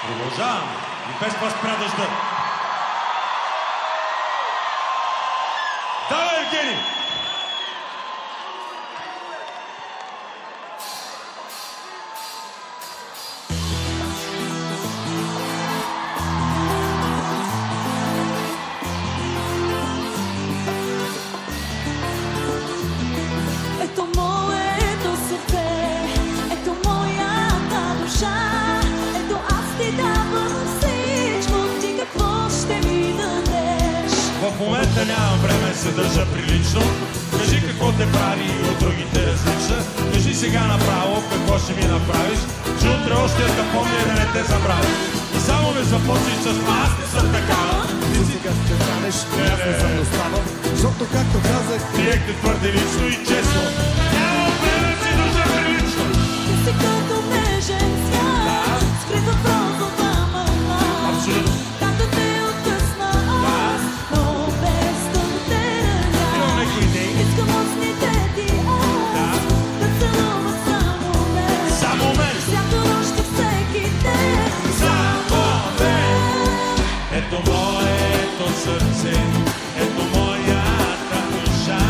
Продължаваме. И без това спря дъжда. Давай, Евгений! Ето моето сърце, ето моята душа, ето аз ти давам всичко, ти какво ще ми дадеш? В момента нямам време, се държа прилично. Кажи какво те прави и от другите различна. Кажи сега направо какво ще ми направиш, че утре още да помня и да не те забравя. И само не започни с аз не съм такава. Ти сега ще станеш, аз не съм останал, защото както казах, Приехте твърде лично и честно. Нямам време, си държа прилично. Ти си като нежен свят, скрит в розова мъгла. Абсолютно. Както те откъсна аз, но без да те раня. Имам някои идеи. Искам устните ти аз, да целуват само мен. Само мен. Всяка нощ и всеки ден. Само мен. Ето моето сърце, ето моята душа,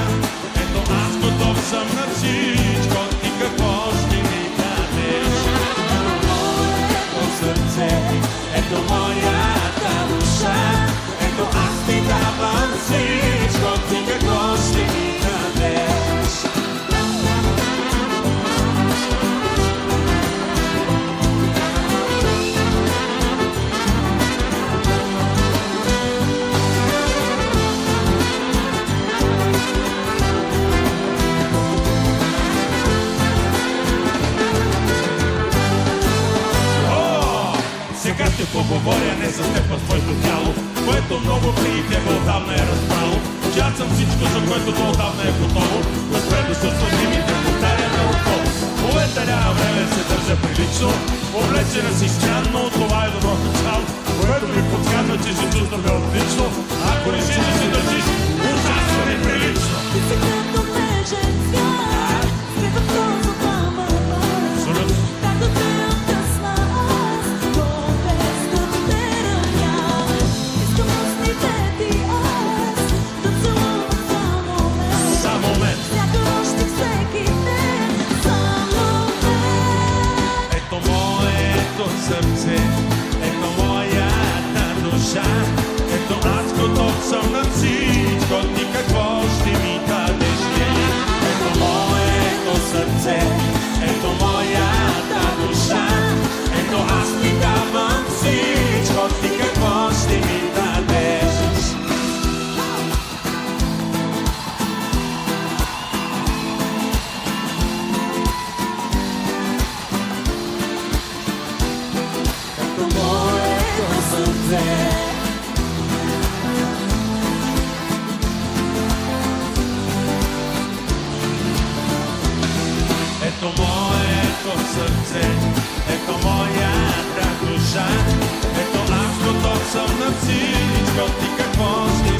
ето аз готов съм на всичко, ти какво ще ми дадеш? Моето сърце, ето моята душа, ето аз ти давам всичко, ти какво ще ми дадеш? Сега ще поговоря не за теб, а твоето тяло, което много преди тебе отдавна е разбрало, че аз съм всичко, за което то отдавна е готово. Спре да се съдимите, повтаряме отново. В момента няма време да се държа прилично, облечена си странно, това е добро начало, което ми подсказва, че се чувстваме отлично. Ако решиш да се държиш ужасно неприлично. Ти си като нежен свят, скрит в розова мъгла. Абсолютно. Както те откъсна аз, но без да те раня. Искам устните ти аз, да целуват само мен. Само мен. Всяка нощ и всеки ден. Само мен. Ето моето сърце, ето моята душа, ето аз готов съм на всичко, ти какво ще ми дадеш? Ето моето сърце, ето моята душа, ето аз ти давам всичко, ти какво ще ми дадеш? Ето моето сърце. Ето моето сърце, ето моята душа, ето аз готов съм на всичко, ти какво ще